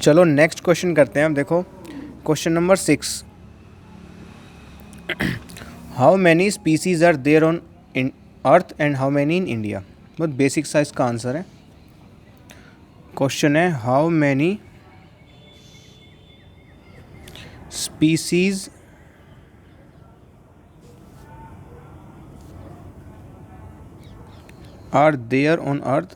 चलो next question करते हैं। अब देखो question number 6, how many species are there on in earth and how many in India. बहुत बेसिक सा इसका आंसर है। क्वेश्चन है how many species are there on earth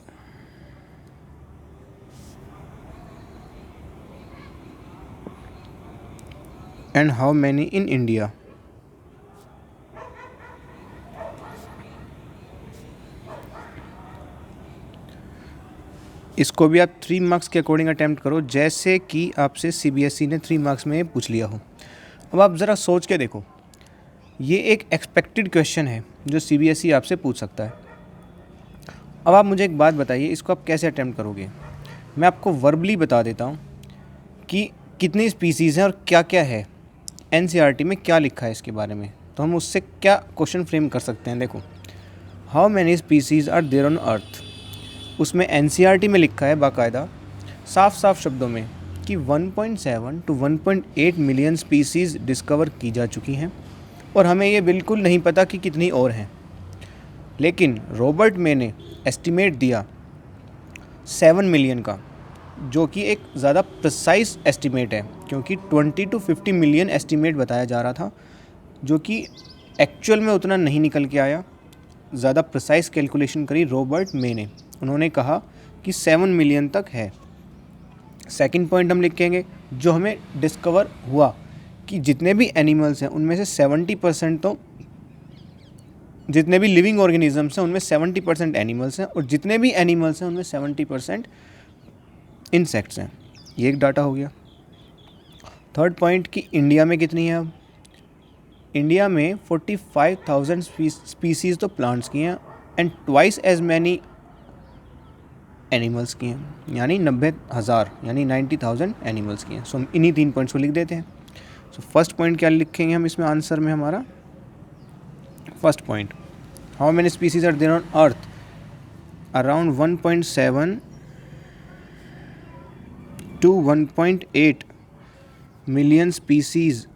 and how many in India. इसको भी आप 3 मार्क्स के according attempt करो, जैसे कि आपसे सीबीएसई ने 3 मार्क्स में पूछ लिया हो। अब आप ज़रा सोच के देखो, ये एक एक्सपेक्टेड क्वेश्चन है जो सीबीएसई आपसे पूछ सकता है। अब आप मुझे एक बात बताइए, इसको आप कैसे अटैम्प्ट करोगे। मैं आपको वर्बली बता देता हूँ कि कितनी स्पीसीज़ हैं और क्या क्या है, एनसीईआरटी में क्या लिखा है इसके बारे में, तो हम उससे क्या क्वेश्चन फ्रेम कर सकते हैं। देखो, how many species are there on earth, उसमें एनसीईआरटी में लिखा है बाकायदा साफ साफ शब्दों में कि 1.7 टू 1.8 मिलियन स्पीसीज़ डिस्कवर की जा चुकी हैं और हमें ये बिल्कुल नहीं पता कि कितनी और हैं। लेकिन रॉबर्ट मे ने एस्टिमेट दिया 7 मिलियन का, जो कि एक ज़्यादा प्रिसाइज एस्टिमेट है, क्योंकि 20 टू 50 मिलियन एस्टिमेट बताया जा रहा था, जो कि एक्चुअल में उतना नहीं निकल के आया। ज़्यादा प्रिसाइज कैलकुलेशन करी रॉबर्ट मे ने, उन्होंने कहा कि 7 मिलियन तक है। सेकंड पॉइंट हम लिखेंगे, जो हमें डिस्कवर हुआ कि जितने भी एनिमल्स हैं उनमें से 70% तो, जितने भी लिविंग ऑर्गेनिजम्स हैं उनमें 70% एनिमल्स हैं और जितने भी एनिमल्स हैं उनमें 70% इंसेक्ट्स हैं। ये एक डाटा हो गया। थर्ड पॉइंट कि इंडिया में कितनी है। अब इंडिया में 45,000 स्पीसीज़ तो प्लांट्स की हैं and twice as many animals की हैं, यानी 90,000 यानी 90,000 एनिमल्स की हैं। सो हम इन्हीं 3 पॉइंट्स को लिख देते हैं। सो फर्स्ट पॉइंट क्या लिखेंगे हम इसमें आंसर में हमारा। First point, how many species are there on earth, around 1.7 to 1.8 million species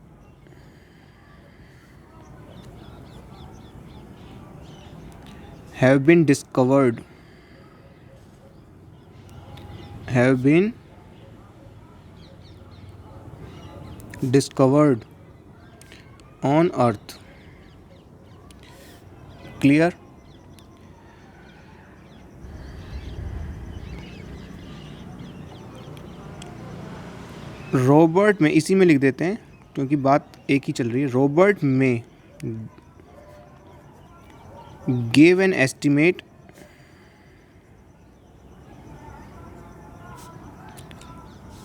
have been discovered on earth. Clear? रॉबर्ट में, इसी में लिख देते हैं क्योंकि बात एक ही चल रही है। रॉबर्ट में gave an estimate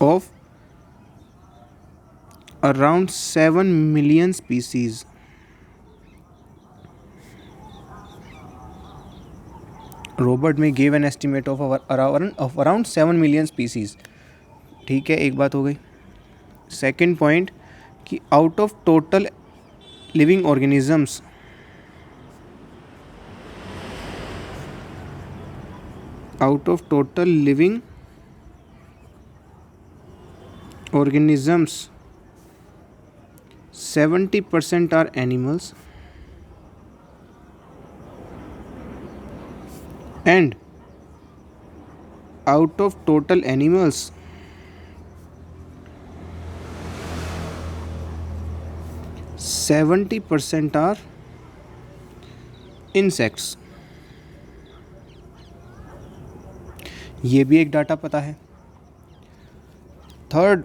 of around 7 million species. Robert में gave an estimate of around 7 million species. ठीक है, एक बात हो गई। सेकेंड पॉइंट कि out of total living organisms, out of total living organisms 70% are animals and out of total animals 70% are insects। ये भी एक डाटा पता है। Third,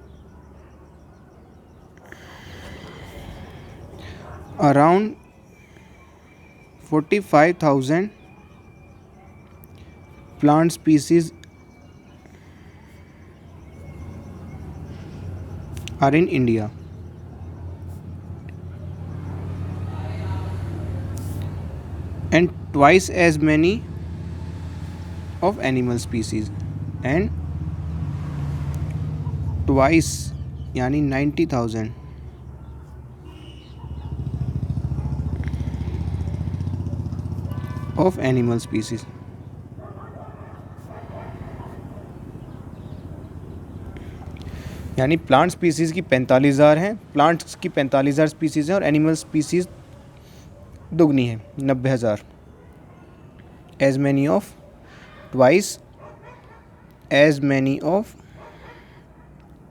around 45,000 plant species are in India and twice as many of animal species and twice यानी 90,000 of animal species। यानी plant species की 45,000 हैं, plants की 45,000 स्पीसीज़ हैं और एनिमल स्पीसीज़ दुगनी है 90,000, as many of twice as many of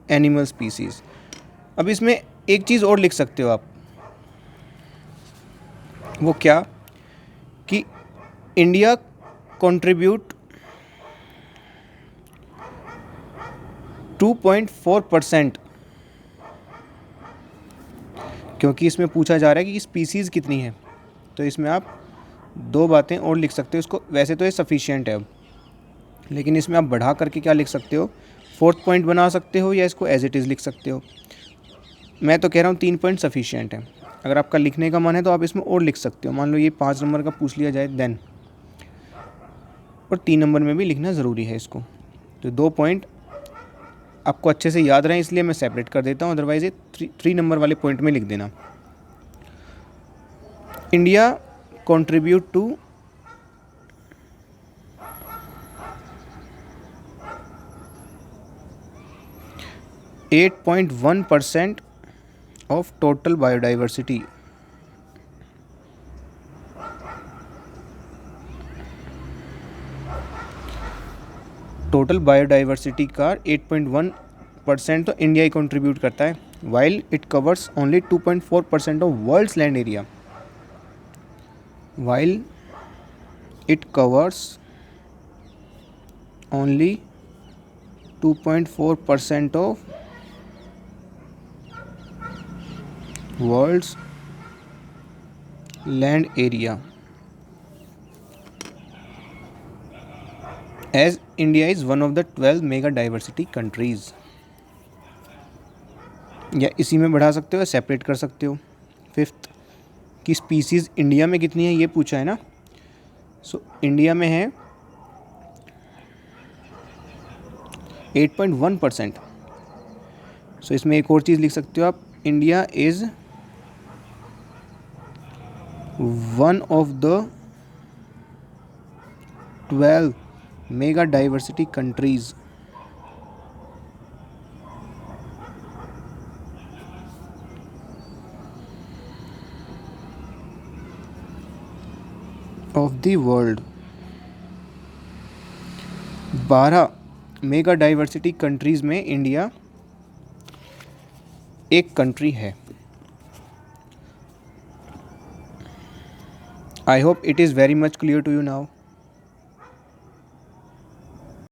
animal species. अब इसमें एक चीज़ और लिख सकते हो आप, वो क्या कि इंडिया कंट्रीब्यूट 2.4%, क्योंकि इसमें पूछा जा रहा है कि स्पीसीज़ कितनी है, तो इसमें आप दो बातें और लिख सकते हो इसको। वैसे तो ये सफिशिएंट है अब, लेकिन इसमें आप बढ़ा करके क्या लिख सकते हो, फोर्थ पॉइंट बना सकते हो या इसको एज इट इज़ लिख सकते हो। मैं तो कह रहा हूँ 3 पॉइंट सफिशिएंट है। अगर आपका लिखने का मन है तो आप इसमें और लिख सकते हो। मान लो ये 5 नंबर का पूछ लिया जाए देन, और 3 नंबर में भी लिखना ज़रूरी है इसको। तो 2 पॉइंट आपको अच्छे से याद रहें इसलिए मैं सेपरेट कर देता हूँ, अदरवाइज़ ये 3 नंबर वाले पॉइंट में लिख देना। India contribute to 8.1% of total biodiversity। Total biodiversity का 8.1% तो इंडिया ही कंट्रीब्यूट करता है, while it covers only 2.4% of world's land area. While it covers only 2.4% of world's land area, as India is one of the 12 mega diversity countries. या इसी में बढ़ा सकते हो, सेपरेट कर सकते हो। फिफ्थ की स्पीसीज़ इंडिया में कितनी है ये पूछा है ना, सो इंडिया में है 8.1%। सो इसमें एक और चीज़ लिख सकते हो आप, India is one of the 12 mega diversity countries. Of the world. 12 mega diversity countries में इंडिया एक कंट्री है। I hope it is very much clear to you now.